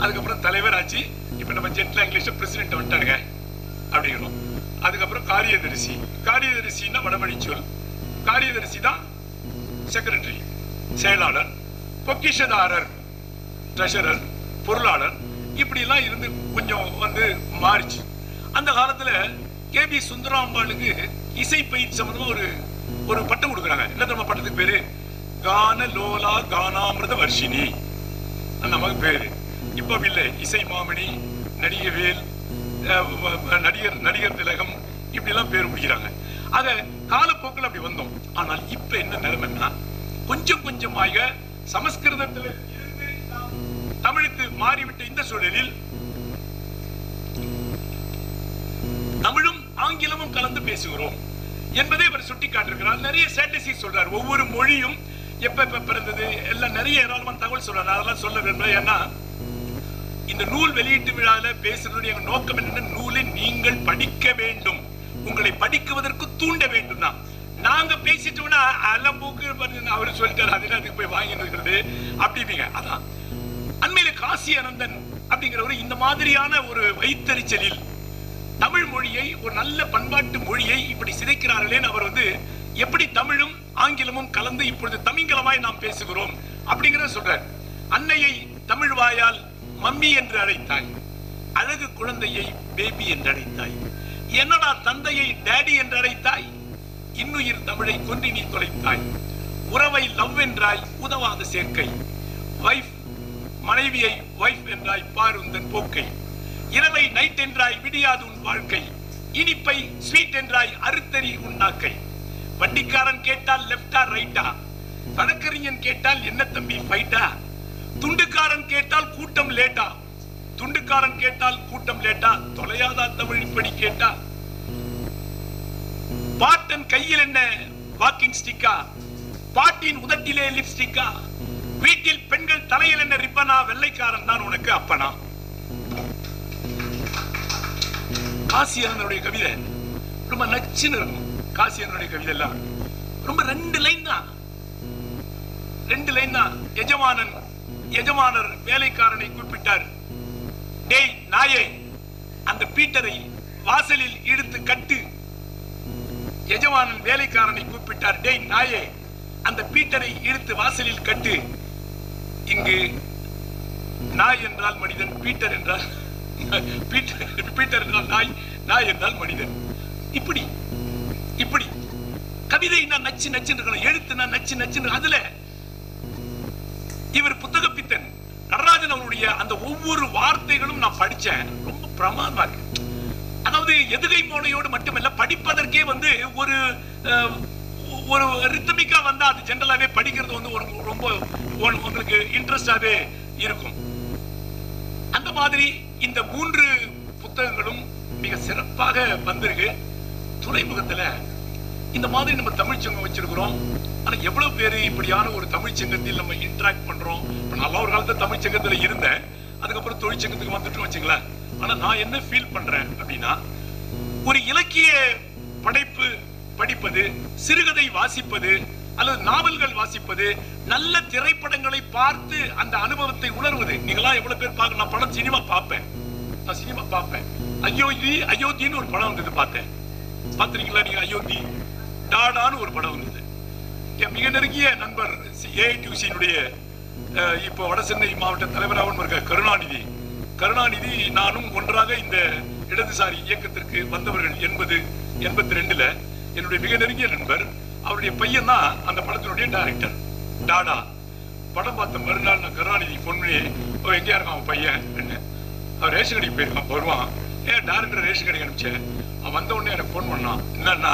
அதுக்கப்புறம் தலைவர் ஆச்சு. இப்ப நம்ம ஜென்ட்ல இங்கிலீஷ்ல பிரசிடென்ட் வந்துட்டாருங்க அப்படிங்கிறோம். அதுக்கப்புறம் காரியதரிசி. காரியதரிசின்னா வடமொழி சொல். காரியதரிசி தான் செக்ரட்டரி, செயலாளர். பொக்கிஷதாரர், ட்ரெஷரர், பொருளாளர். இப்படி எல்லாம் இருந்து கொஞ்சம் வந்து மாறிச்சு. அந்த காலத்துல கேபி சுந்தராம்பாளுக்கு இசை பயிற்சி சம்பந்தமா ஒரு பட்டம் கொடுக்குறாங்க. என்ன தெரியுமா பட்டத்துக்கு பேரு? கான லோலா கானாமிருத வர்ஷினி நமக்கு பேரு. இப்ப இல்ல, இசை மாமணி, நடிகவேல், நடிகர் திலகம் இப்படி எல்லாம் பேர் முடிக்கிறாங்க. ஆக காலப்போக்கில் அப்படி வந்தோம். ஆனால் இப்ப என்ன நிலைமைன்னா, கொஞ்சம் கொஞ்சமாக சமஸ்கிருதத்தில் இருந்து தமிழுக்கு மாறிவிட்ட இந்த சூழலில் தமிழும் ஆங்கிலமும் கலந்து பேசுகிறோம் என்பதை அவர் சுட்டி காட்டிருக்கிறார். நிறைய ஸ்ட்ராட்டஜி சொல்றார். ஒவ்வொரு மொழியும் எப்ப பிறந்தது எல்லாம் நிறைய ஏராளமான தகவல் சொல்றாரு. அதெல்லாம் சொல்ல விரும்பல. ஏன்னா இந்த நூல் வெளியீட்டு விழால பேசுறதுடைய நோக்கம் என்ன? நூலை நீங்கள் படிக்க வேண்டும், உங்களை படிக்குவதற்கு தூண்ட வேண்டும் தான். நாங்க பேசிட்டோம்னா அலம்பூக்கு அவரு சொல்லிட்டாரு, அதுல அதுக்கு போய் வாங்கி இருக்கிறது அப்படிங்க. அதான் அண்மையில காசி அனந்தன் அப்படிங்கிறவர் இந்த மாதிரியான ஒரு வைத்தறிச்சலில் தமிழ் மொழியை, ஒரு நல்ல பண்பாட்டு மொழியை இப்படி சிதைக்கிறார்களேன்னு அவர் வந்து எப்படி தமிழும் ஆங்கிலமும் கலந்து இப்பொழுது தமிங்கலமாய் நாம் பேசுகிறோம் அப்படிங்கிறத சொல்றார். அன்னையை தமிழ் வாயால் மம்மி என்று அழைத்தாய், அழகு குழந்தையை பேபி என்று அழைத்தாய், என்னடா தந்தையை டேடி என்று அழைத்தாய், இன்னுயிர் தமிழை கொன்றி நீ தொலைத்தாய், உறவை லவ் என்றாய் உதவாத சேர்க்கை, வைஃப் மனைவியை வைஃப் என்றாய் பார் உந்தன் போக்கை, இரவை நைட் என்றாய் விடியாது உன் வாழ்க்கை, இனிப்பை ஸ்வீட் என்றாய் அறுத்தறி உன் நாக்கை, வண்டிக்காரன் கேட்டால் லெப்டா ரைட்டா, வழக்கறிஞன் கேட்டால் என்ன தம்பி ஃபைட்டா, துண்டுக்காரன் கேட்டால் கூட்டம் லேட்டா, துண்டுக்காரன் கேட்டால் கூட்டம் லேட்டா, தொலையாதா தமிழ் இப்படி கேட்டா, பாட்டன் கையில் என்ன வாக்கிங் ஸ்டிக்கா, பாட்டின் உதட்டிலே லிப்ஸ்டிக்கா, வீட்டில் பெண்கள் தலையில் என்ன ரிப்பனா, வெள்ளைக்காரன் தான் உனக்கு அப்பனா. காசியனுடைய கவிதை ரொம்ப நச்சுன்னு இருக்கும். காசியனுடைய கவிதை எல்லாம் ரொம்ப 2 லைன் தான். 2 லைன் தான். எஜமானர் வேலைக்காரனை குறிப்பிட்டார், டேய் நாயே அந்த பீட்டரை வாசலில் இழுத்து கட்டு. எஜமானன் வேலைக்காரனை கூப்பிட்டார், டேய் நாயே அந்த பீட்டரை இழுத்து வாசலில் கட்டு. இங்கு நாய் என்றால் மனிதன், பீட்டர் என்றால் நாய், நாய் என்றால் மனிதன். இப்படி இப்படி கவிதை நச்சு நச்சு எழுத்து நச்சு நச்சு. அதுல இவர் புத்தக பித்தன் நடராஜன் அவருடைய அந்த ஒவ்வொரு வார்த்தைகளும் நான் படிச்சேன். ரொம்ப பிரமாதமா இருக்கு. அதாவது எதுகை மோனையோடு மட்டுமல்ல, படிப்பதற்கே வந்து ஒரு ஒரு ரித்தமிக்கா வந்தா அது ஜெனரலாவே படிக்கிறது வந்து ஒரு ரொம்ப உங்களுக்கு இன்ட்ரெஸ்டாவே இருக்கும். அந்த மாதிரி இந்த 3 புத்தகங்களும் மிக சிறப்பாக வந்திருக்கு. துறைமுகத்துல இந்த மாதிரி நம்ம தமிழ்ச்சங்கம் வச்சிருக்கிறோம். ஆனா எவ்வளவு பேரு இப்படியான ஒரு தமிழ்ச்சங்கத்தில் நம்ம இன்டராக்ட் பண்றோம். நான் ஒரு காலத்துல தமிழ்ச்சங்கத்துல இருந்தேன், அதுக்கப்புறம் தொழிற்சங்கத்துக்கு வந்துட்டு வச்சுங்களேன். ஆனா நான் என்ன ஃபீல் பண்றேன் அப்படின்னா, ஒரு இலக்கிய படைப்பு படிப்பது, சிறுகதை வாசிப்பது அல்லது நாவல்கள் வாசிப்பது, நல்ல திரைப்படங்களை பார்த்து அந்த அனுபவத்தை உணர்வது. நீங்களாம் எவ்வளவு பேர் பார்க்க? நான் படம் சினிமா பார்ப்பேன், நான் சினிமா பார்ப்பேன். அயோத்தின்னு ஒரு படம் வந்தது, பார்த்தேன். பார்த்திருக்கீங்களா நீங்க? அயோத்தி டாடான்னு ஒரு படம் வந்தது. என் மிக நெருங்கிய நண்பர் ஏஐடியூசியினுடைய இப்போ வடசென்னை மாவட்ட தலைவராகவும் இருக்க கருணாநிதி நானும் ஒன்றாக இந்த இடதுசாரி இயக்கத்திற்கு வந்தவர்கள் 82ல என்னுடைய மிக நெருங்கிய நண்பர். அவருடைய பையன் தான் அந்த படத்தினுடைய டைரக்டர். டாடா படம் பார்த்த மறுநாள் நான் கருணாநிதி போன் பண்ணி, எங்கேயா இருக்கான் அவன் பையன் என்ன? அவன் ரேஷன் கடைக்கு போயிருக்கான், வருவான். டைரக்டர் ரேஷன் கடைக்கு அனுப்பிச்சேன். அவன் வந்த உடனே எனக்கு போன் பண்ணான். என்னன்னா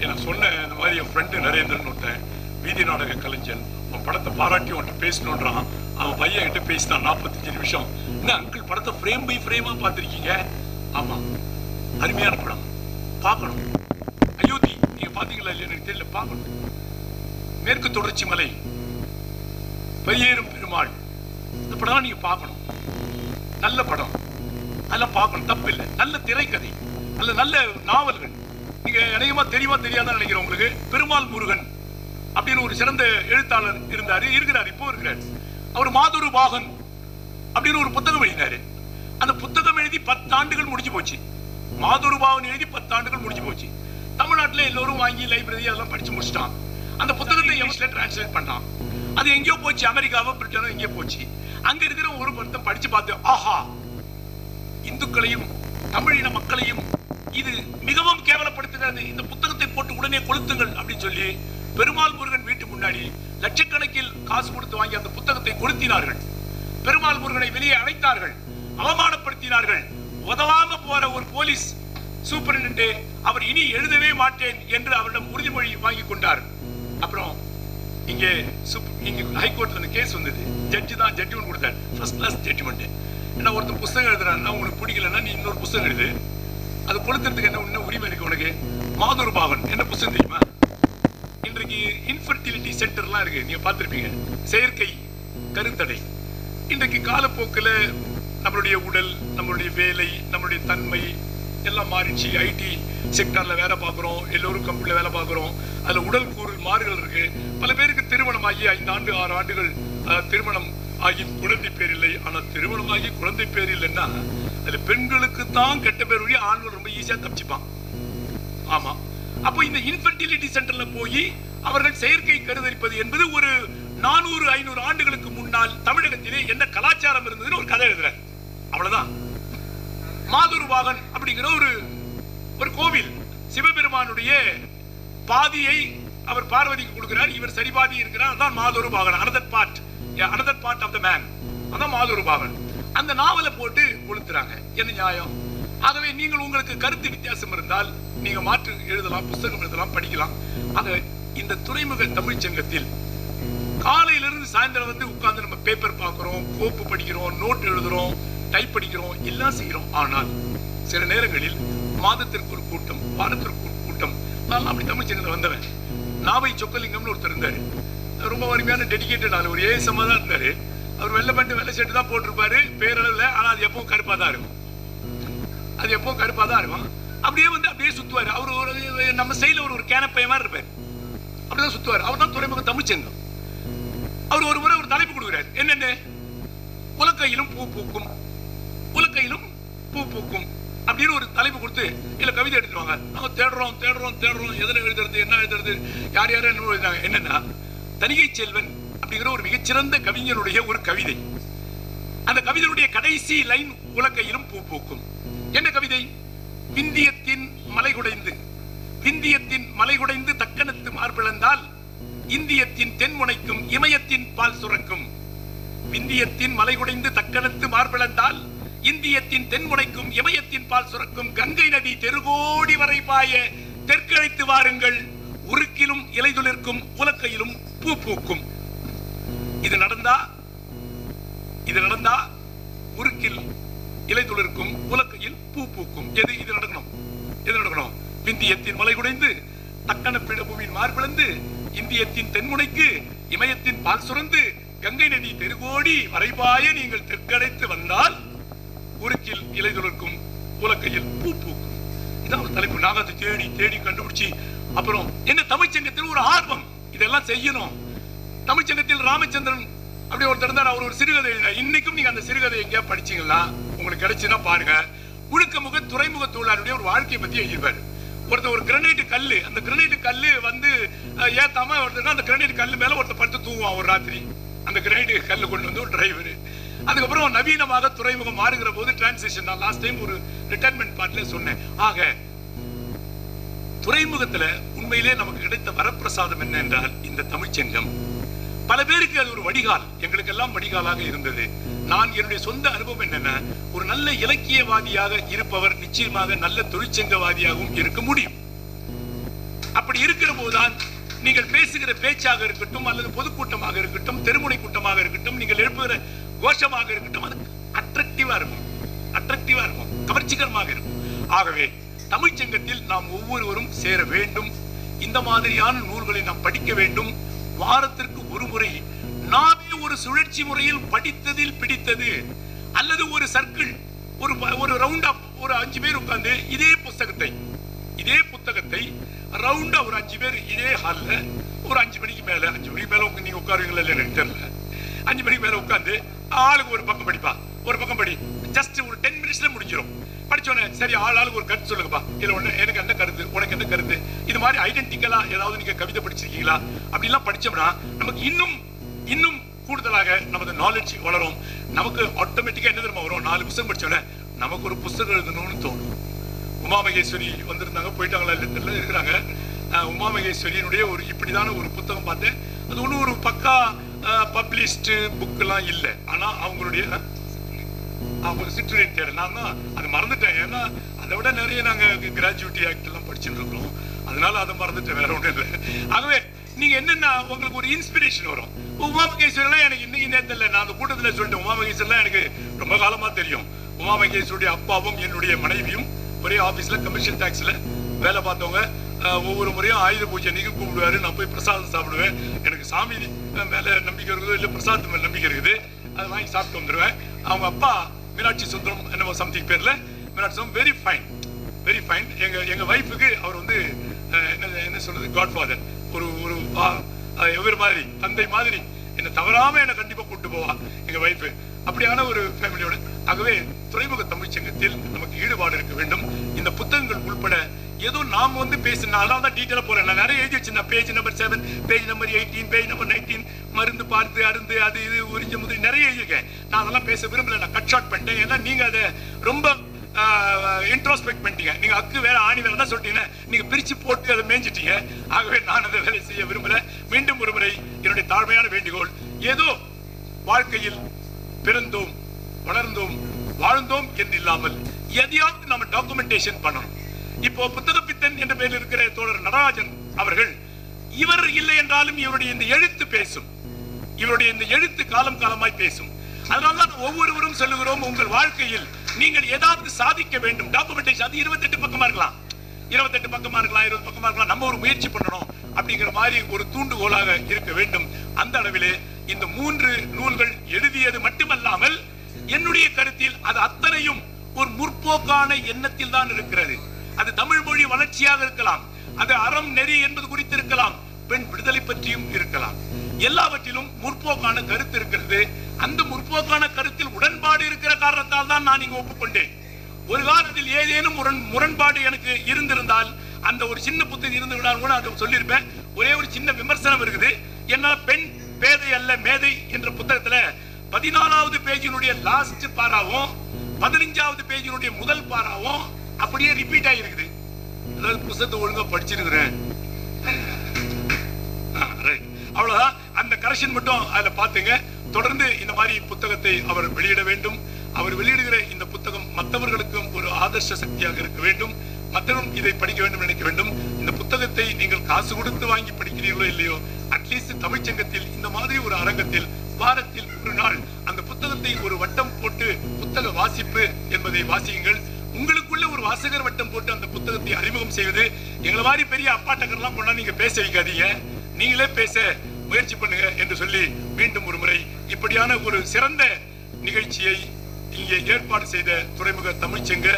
நான் சொன்னேன், இந்த மாதிரி என் ஃப்ரெண்டு நரேந்திரன் ஒருத்தன் வீதி நாடக கலைஞன், அவன் படத்தை பாராட்டி அவன்கிட்ட பேசணுன்றான். அவன் பையன் கிட்ட பேசினான் 45 நிமிஷம். என்ன அங்கிள் படத்தை ஃப்ரேம் பை ஃப்ரேமா பார்த்திருக்கீங்க? ஆமா, அருமையான படம், பார்க்கணும். அயோத்தி நீங்க பாத்தீங்களா இல்லையா எனக்கு தெரியல, பார்க்கணும். மேற்கு தொடர்ச்சி மலை, பையேறும் பெருமாள், இந்த படம் நீங்க பார்க்கணும். நல்ல படம், அதெல்லாம் பார்க்கணும், தப்பு இல்லை. நல்ல திரைக்கதை அல்ல நல்ல நாவல்கள். நீங்க அநேகமா தெரியுமா தெரியாதான் நினைக்கிறேன். உங்களுக்கு பெருமாள் முருகன் அப்படின்னு ஒரு சிறந்த எழுத்தாளர் இருக்கிறார், இப்போ இருக்கிறார். அவர் மாதுரு பாகன் அப்படின்னு ஒரு புத்தகம் எழுதினாரு. அந்த புத்தகம் எழுதி 10 ஆண்டுகள் முடிஞ்சு போச்சு. மாதுரு பாகன் எழுதி 10 ஆண்டுகள் முடிஞ்சு போச்சு. தமிழ்நாட்டில் எல்லோரும் வாங்கி லைப்ரரி அதெல்லாம் படிச்சு முடிச்சிட்டான். அந்த புத்தகத்தை இங்கிலீஷ்ல டிரான்ஸ்லேட் பண்ணான். அது எங்கேயோ போச்சு, அமெரிக்காவோ பிரிட்டனோ எங்கேயோ போச்சு. அங்க இருக்கிற ஒரு படத்தை படிச்சு பார்த்து, ஆஹா, இந்துக்களையும் தமிழின மக்களையும் இது மிகவும் கேவலப்படுத்துகிறது, இந்த புத்தகத்தை போட்டு உடனே கொளுத்துங்கள் அப்படின்னு சொல்லி பெருமாள் முருகன் வீட்டு முன்னாடி லட்சக்கணக்கில் காசு கொடுத்து வாங்கி அந்த புத்தகத்தை கொளுத்தினார்கள். பெருமாள் முருகனை வெளியே அழைத்தார்கள், அவமானப்படுத்தினார்கள். உதவாம போற ஒரு போலீஸ் சூப்பரிண்டென்டே அவர் இனி எழுதவே மாட்டேன் என்று அவரிடம் உறுதிமொழி வாங்கி கொண்டார். அப்புறம் இங்கே ஹைகோர்ட்ல இந்த கேஸ் வந்தது. ஜட்ஜி தான் ஜட்ஜ்மெண்ட் கொடுத்தார், ஃபர்ஸ்ட் கிளாஸ் ஜட்ஜ்மெண்ட். என்ன ஒருத்தர் புத்தகம் எழுதுறான்னா, உனக்கு பிடிக்கலன்னா நீ இன்னொரு புத்தகம் எழுது, அது கொளுத்துறதுக்கு என்ன உரிமை இருக்கு உனக்கு? மாதுரு பாகன் என்ன புத்தகம் தெரியுமா? இன்றைக்கு இன்ஃபர்டிலிட்டி சென்டர்லாம் இருக்கு, நீங்க பார்த்திருப்பீங்க, செயற்கை கருத்தடை. இன்றைக்கு காலப்போக்கில் நம்மளுடைய உடல், நம்மளுடைய வேலை, நம்மளுடைய தன்மை எல்லாம் மாறிடுச்சு. ஐடி செக்டர்ல வேலை பார்க்குறோம், எல்லோரும் கம்பெனியில் வேலை பார்க்குறோம். அதில் உடல் கூறு மாறுதல் இருக்கு. பல பேருக்கு திருமணம் ஆகி 5 ஆண்டு 6 ஆண்டுகள் திருமணம் ஆகி குழந்தை பேர் இல்லை. ஆனால் திருமணம் ஆகி குழந்தை பேர் இல்லைன்னா அதுல பெண்களுக்கு தான் கெட்ட பேர் வழி, ஆண்கள் ரொம்ப ஈஸியா தப்பிச்சுப்பான். ஆமா, அப்போ இந்த இன்ஃபர்டிலிட்டி சென்டர்ல போய் அவர்கள் செயற்கை கருதரிப்பது என்பது ஒரு 400-500 ஆண்டுகளுக்கு முன்னால் தமிழகத்திலே என்ன கலாச்சாரம் இருந்ததுன்னு ஒரு கதை எழுதுறார். அவ்வளவுதான். மாதுரு பாகன் அப்படிங்கிற ஒரு கோவில், சிவபெருமானுடைய பாதியை அவர் பார்வதிக்கு கொடுக்கிறார், இவர் சரிபாதி இருக்கிறார். அதான் மாதுரு பாகன், another part of the man. அதான் மாதுரு பாகன். அந்த நாவலை போட்டு கொளுத்துறாங்க. என்ன நியாயம்? ஆகவே நீங்கள் உங்களுக்கு கருத்து வித்தியாசம் இருந்தால் நீங்க மாற்று எழுதலாம், புத்தகம் எழுதலாம், படிக்கலாம். ஆக இந்த துறைமுக தமிழ் சங்கத்தில் காலையிலிருந்து சாயந்தரம் வந்து உட்கார்ந்து நம்ம பேப்பர் பார்க்கிறோம், கோப்பு படிக்கிறோம், நோட் எழுதுறோம், டைப் படிக்கிறோம், எல்லாம் செய்யறோம். ஆனால் சில நேரங்களில் மாதத்திற்கு ஒரு கூட்டம், வாரத்திற்கு ஒரு கூட்டம். நான் அப்படி தமிழ் சங்கத்தில் வந்தவன். நாவை சொக்கலிங்கம்னு ஒருத்தர் இருந்தாரு, ரொம்ப அருமையான டெடிகேட்டட் ஆளு, ஒரு ஏசமா தான் இருந்தாரு. அவர் வெள்ளை பேண்ட் வெள்ளை ஷர்ட் தான் போட்டிருப்பாரு பேரளவுல, ஆனா அது எப்பவும் கருப்பா தான் இருக்கும். அப்படியே சுத்துவாரு. அவரு நம்ம ஸ்டைல ஒரு கேனப்பைய மாதிரி இருப்பாரு, அப்படிதான் சுத்துவாரு. அவர் தான் துறைமுக தமிழ்ச்சங்கம். அவர் ஒரு முறை ஒரு தலைப்பு கொடுக்கிறார். என்னென்ன? உலக்கையிலும் பூ பூக்கும், உலக்கையிலும் பூ பூக்கும் அப்படின்னு ஒரு தலைப்பு கொடுத்து இல்ல கவிதை எடுத்துருவாங்க. நம்ம தேடுறோம் எதுல எழுதுறது, என்ன எழுதுறது, யார் யாரும் என்ன எழுதுறாங்க. என்னன்னா, தணிகை செல்வன் அப்படிங்கிற ஒரு மிகச்சிறந்த கவிஞனுடைய ஒரு கவிதை. அந்த கவிதையுடைய கடைசி லைன் உலக்கையிலும் பூ பூக்கும். என்ன கவிதை? விந்தியத்தின் மலைகுடைந்து தக்கணத்து மார்பிழந்தால் இந்தியத்தின் தென்முனைக்கும் இமயத்தின் பால் சுரக்கும். விந்தியத்தின் மலைகுடைந்து தக்கணத்து மார்பிழந்தால் இந்தியத்தின் தென்முனைக்கும் இமயத்தின் பால் சுரக்கும். கங்கை நதி தெருகோடி வரை பாய தெற்கழைத்து வாருங்கள், உருக்கிலும் இலைதுளிர்க்கும் உலக்கையிலும் பூ பூக்கும். இது நடந்தா உருக்கில் இலைதுளிர்க்கும் உலக்கையில் பூ பூக்கும். இது நடக்கணும். விந்தியத்தின் மலை குடைந்து தக்கன பீடபூமியின் மார்பிழந்து இந்தியத்தின் தென்முனைக்கு இமயத்தின் பால் சுரந்து கங்கை நதி தெருகோடி வரைபாய நீங்கள் தெற்கடைத்து வந்தால் உருக்கில் இலைதுளிர்க்கும் உலக்கையில் பூ பூக்கும். இதுதான் ஒரு தலைப்பு. நாங்க அதை தேடி தேடி கண்டுபிடிச்சி அப்புறம் என்ன தமிழ்ச்சங்கத்தில் ஒரு ஆர்வம், இதெல்லாம் செய்யணும். தமிழ்ச்சங்கத்தில் ராமச்சந்திரன் அப்படி ஒருத்தர் இருந்தார், அவர் ஒரு சிறுகதை எழுதினார். இன்னைக்கும் நீங்க அந்த சிறுகதை எங்கேயா படிச்சீங்கன்னா உங்களுக்கு கிடைச்சுன்னா பாருங்க. முழுக்க துறைமுக தொழிலாளருடைய ஒரு வாழ்க்கையை பத்தி எழுதியிருப்பாரு. ஒருத்தர் ஒரு கிரனைட் கல்லு, அந்த கிரனைட் கல்லு வந்து ஏத்தாம ஒருத்தர் அந்த கிரனைட் கல்லு மேல ஒருத்தர் படுத்து தூங்குவான் ஒரு ராத்திரி. அந்த கிரனைட் கல்லு கொண்டு வந்து ஒரு டிரைவர். அதுக்கப்புறம் நவீனமாக துறைமுகம் மாறுகிற போது டிரான்சிஷன். நான் லாஸ்ட் டைம் ஒரு ரிட்டையர்மெண்ட் பார்ட்ல சொன்னேன். ஆக துறைமுகத்துல உண்மையிலே நமக்கு கிடைத்த வரப்பிரசாதம் என்ன என்றால் இந்த தமிழ்ச்சங்கம். பல பேருக்கு அது ஒரு வடிகால், எங்களுக்கு எல்லாம் வடிகாலாக இருந்தது. நான் என்னுடைய சொந்த அனுபவம் என்னன்னா, ஒரு நல்ல இலக்கியவாதியாக இருப்பவர் நிச்சயமாக நல்ல தொழிற்சங்கவாதியாகவும் இருக்க முடியும். அப்படி இருக்கிற போதுதான் நீங்கள் பேசுகிற பேச்சாக இருக்கட்டும், அல்லது பொதுக்கூட்டமாக இருக்கட்டும், தெருமுனை கூட்டமாக இருக்கட்டும், நீங்கள் எழுப்புகிற கோஷமாக இருக்கட்டும், அது அட்ராக்டிவா இருக்கும், கவர்ச்சிகரமாக இருக்கும். ஆகவே தமிழ்ச்சங்கத்தில் நாம் ஒவ்வொருவரும் சேர வேண்டும். இந்த மாதிரியான நூல்களை நாம் படிக்க வேண்டும். வாரத்திற்கு ஒரு முறை நாமே ஒரு சுழற்சி முறையில் படித்ததில் பிடித்தது, அல்லது ஒரு சர்க்கிள், ஒரு ரவுண்ட் அப், ஒரு 5 பேர் உட்கார்ந்து இதே புத்தகத்தை ரவுண்டா ஒரு 5 பேர் இதே ஹால்ல ஒரு 5 மணிக்கு மேல நீங்க உட்காருவீங்களா இல்லைன்னு தெரியல. 5 மணிக்கு மேல உட்கார்ந்து ஆளுக்கு ஒரு பக்கம் படிப்பா, ஒரு பக்கம் படி, ஜஸ்ட் ஒரு 10 மினிட்ஸ்ல முடிஞ்சிடும். படிச்சோன்னே சரி ஆளுக்கு ஒரு கருத்து சொல்லுங்கப்பா, இதுல ஒண்ணு எனக்கு என்ன கருத்து, உனக்கு என்ன கருத்து, இது மாதிரி ஐடென்டிக்கலா ஏதாவது நீங்க கவிதை படிச்சிருக்கீங்களா, அப்படிலாம் படிச்சோம்னா நமக்கு இன்னும் கூடுதலாக நமது நாலேஜ் வளரும். நமக்கு ஆட்டோமேட்டிக்கா என்ன தெரியுமா வரும், 4 புத்தகம் படிச்சோன்னே நமக்கு ஒரு புத்தகம் எழுதணும்னு தோணும். உமா மகேஸ்வரி வந்திருந்தாங்க, போயிட்டாங்களா இல்ல இருக்கிறாங்க. உமா மகேஸ்வரியினுடைய ஒரு இப்படிதான ஒரு புத்தகம் பார்த்தேன். அது ஒன்னும் ஒரு பக்கா பப்ளிஷ்டு புக் எல்லாம் இல்லை. ஆனா அவங்களுடைய சிற்றுரை தேடல் நான் தான் அது மறந்துட்டேன். ஏன்னா அதை விட நிறைய நாங்க கிராஜுவிட்டி ஆக்ட் எல்லாம் படிச்சுட்டு இருக்கிறோம், அதனால அதை மறந்துட்டேன், வேற ஒன்றும் இல்லை. ஆகவே நீங்க என்னன்னா உங்களுக்கு ஒரு இன்ஸ்பிரேஷன் வரும். உமா மகேஸ்வரன் எனக்கு இன்னைக்கு நேரத்தில் நான் அந்த கூட்டத்தில் சொல்லிட்டேன். உமா மகேஸ்வரன் எனக்கு ரொம்ப காலமா தெரியும். உமா மகேஸ்வருடைய அப்பாவும் என்னுடைய மனைவியும் ஒரே ஆபீஸ்ல கமர்ஷியல் டாக்ஸ்ல வேலை பார்த்தவங்க. ஒவ்வொரு முறையும் ஆயுத பூஜை அன்னைக்கு கூப்பிடுவாரு. நான் போய் பிரசாதம் சாப்பிடுவேன். எனக்கு சாமி மேல நம்பிக்கை இருக்குது, இல்ல பிரசாதத்து மேல நம்பிக்கை இருக்குது, அதை வாங்கி சாப்பிட்டு வந்துடுவேன். அவங்க அப்பா மீனாட்சி சுந்தரம் என்னமோ சம்திங் பேர்ல, மீனாட்சி சுந்தரம் வெரி ஃபைன். எங்க வைஃபுக்கு அவர் வந்து என்ன சொல்றது, காட்ஃபாதர், ஒரு எவர் மாதிரி, தந்தை மாதிரி. என்ன தவறாம என்ன கண்டிப்பா கூட்டு போவா எங்க வைஃப். அப்படியான ஒரு ஃபேமிலியோட. ஆகவே துறைமுக தமிழ்ச்சங்கத்தில் நமக்கு ஈடுபாடு இருக்க வேண்டும். இந்த புத்தகங்கள் உள்பட ஏதோ நாம் வந்து பேசினா தான் டீட்டெயிலா போறேன். நான் நிறைய எழுதி வச்சிருந்தேன். Page number 7, page number 18, page number 19, மருந்து பார்த்து அருந்து அது இது உறிஞ்ச முதல் நிறைய எழுதியிருக்கேன். நான் அதெல்லாம் பேச விரும்பல, நான் கட் ஷார்ட் பண்ணிட்டேன். ஏன்னா நீங்க அதை ரொம்ப இன்ட்ரோஸ்பெக்ட் பண்ணிட்டீங்க. நீங்க அக்கு வேற ஆணி வேற தான் சொல்லிட்டீங்க, நீங்க பிரிச்சு போட்டு அதை மேய்ஞ்சிட்டீங்க. ஆகவே நான் அதை வேலை செய்ய விரும்பல. மீண்டும் ஒரு முறை என்னுடைய தாழ்மையான வேண்டுகோள், ஏதோ வாழ்க்கையில் பிறந்தோம், வளர்ந்தோம், வாழ்ந்தோம் என்று இல்லாமல் எதையாவது நம்ம டாக்குமெண்டேஷன் பண்ணணும். இப்போ புத்தக பித்தன் என்ற பெயரில் இருக்கிற தோழர் நடராஜன் அவர்கள், இவர் இல்லை என்றாலும் இவருடைய இந்த எழுத்து பேசும், இவருடைய இந்த எழுத்து காலம் காலமாய் பேசும். அதனால்தான் ஒவ்வொருவரும் சொல்லுகிறோம், உங்கள் வாழ்க்கையில் நீங்கள் ஏதாவது சாதிக்க வேண்டும். டாக்குமெண்டேஷன் அது 28 பக்கமா இருக்கலாம், 28 பக்கமா இருக்கலாம், 20 பக்கமா இருக்கலாம். நம்ம ஒரு முயற்சி பண்ணணும் அப்படிங்கிற மாதிரி ஒரு தூண்டுகோலாக இருக்க வேண்டும். அந்த அளவிலே இந்த 3 நூல்கள் எழுதியது மட்டுமல்லாமல் என்னுடைய கருத்தில் அது அத்தனையும் ஒரு முற்போக்கான எண்ணத்தில் தான் இருக்கிறது. அது தமிழ் மொழி வளர்ச்சியாக இருக்கலாம், அது அறம் நெறி என்பது குறித்து இருக்கலாம், பெண் விடுதலை பற்றியும் இருக்கலாம். எல்லாவற்றிலும் முற்போக்கான கருத்து இருக்கிறது. அந்த முற்போக்கான கருத்தில் உடன்பாடு இருக்கிற காரணத்தால் தான் நான் இங்கு ஒப்புக்கொண்டேன். ஒரு காலத்தில் ஏதேனும் முரண்பாடு எனக்கு இருந்திருந்தால் அந்த ஒரு சின்ன புத்தகம் இருந்திருந்தால் கூட அதை சொல்லியிருப்பேன். ஒரே ஒரு சின்ன விமர்சனம் இருக்குது. என்ன, பெண் பேதை அல்ல மேதை என்ற புத்தகத்துல 14வது பேஜினுடைய லாஸ்ட் பாராவும் 15வது பேஜினுடைய முதல் பாராவும் அப்படியே ரிப்பீட் ஆகிருக்குது. அதாவது புத்தகத்தை ஒழுங்கா படிச்சிருக்கிறேன், அவ்வளவுதான். அந்த கரெக்ஷன் மட்டும் அதுல பாத்துங்க. தொடர்ந்து இந்த மாதிரி புத்தகத்தை அவர் வெளியிட வேண்டும். அவர் வெளியிடுகிற இந்த புத்தகம் மற்றவர்களுக்கும் ஒரு ஆதர்ஷ சக்தியாக இருக்க வேண்டும். மற்றவரும் இதை படிக்க வேண்டும் நினைக்க வேண்டும். இந்த புத்தகத்தை நீங்கள் காசு கொடுத்து வாங்கி படிக்கிறீர்களோ இல்லையோ, அட்லீஸ்ட் தமிழ்ச்சங்கத்தில் இந்த மாதிரி ஒரு அரங்கத்தில் வாரத்தில் ஒரு நாள் அந்த புத்தகத்தை ஒரு வட்டம் போட்டு புத்தக வாசிப்பு என்பதை வாசியுங்கள். உங்களுக்குள்ள ஒரு வாசகர் வட்டம் போட்டு அந்த புத்தகத்தை அறிமுகம் செய்வது. எங்களை மாதிரி பெரிய அப்பாட்டக்கர்லாம் கொண்டா நீங்க பேச வைக்காதீங்க, நீங்களே பேச முயற்சி பண்ணுங்க என்று சொல்லி மீண்டும் ஒரு முறை இப்படியான ஒரு சிறந்த நிகழ்ச்சியை இங்கே ஏற்பாடு செய்த துறைமுக தமிழ்ச்சங்க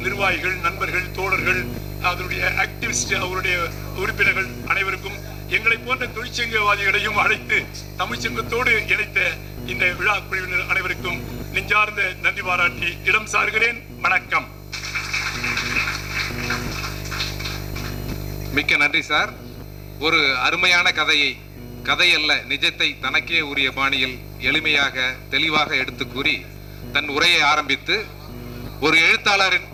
நிர்வாகிகள், நண்பர்கள், தோழர்கள், அதனுடைய ஆக்டிவிஸ்ட், அவருடைய உறுப்பினர்கள் அனைவருக்கும், எங்களை போன்ற தொழிற்சங்கவாதிகளையும் அழைத்து தமிழ்ச்சங்கத்தோடு இணைத்த இந்த விழா குழுவினர் அனைவருக்கும் நெஞ்சார்ந்த நன்றி பாராட்டி இடம் சார்கிறேன். வணக்கம். மிக்க நன்றி சார். ஒரு அருமையான கதை அல்ல நிஜத்தை தனக்கே உரிய பாணியில் எளிமையாக தெளிவாக எடுத்து கூறி தன் உரையை ஆரம்பித்து ஒரு எழுத்தாளரின்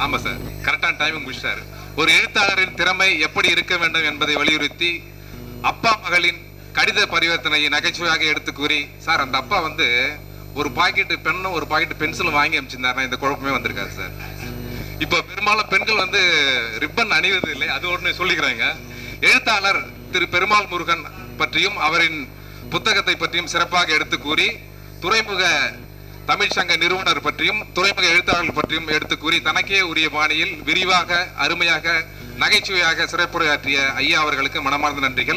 ஆமா சார் கரெக்டான டைமிங் முடிச்சார். ஒரு எழுத்தாளரின் திறமை எப்படி இருக்க வேண்டும் என்பதை வலியுறுத்தி அப்பா மகளின் கடித பரிவர்த்தனையை நகைச்சுவையாக எடுத்து கூறி, சார் அந்த அப்பா ஒரு பாக்கெட்டு பெண்ணும் ஒரு பாக்கெட்டு பென்சிலும் வாங்கி அமைச்சிருந்தாருன்னா இந்த குழப்பமே வந்திருக்காரு சார். இப்ப பெரும்பாலும் பெண்கள் ரிப்பன் அணிவது இல்லை, அது ஒன்று சொல்லிக்கிறாங்க. எழுத்தாளர் திரு பெருமாள் முருகன் பற்றியும் அவரின் புத்தகத்தை பற்றியும் சிறப்பாக எடுத்து கூறி, துறைமுக தமிழ்ச்சங்க நிறுவனர் பற்றியும் துறைமுக எழுத்தாளர்கள் பற்றியும் எடுத்து கூறி தனக்கே உரிய பாணியில் விரிவாக அருமையாக நகைச்சுவையாக சிறப்புரையாற்றிய ஐயா அவர்களுக்கு மனமார்ந்த நன்றிகள்.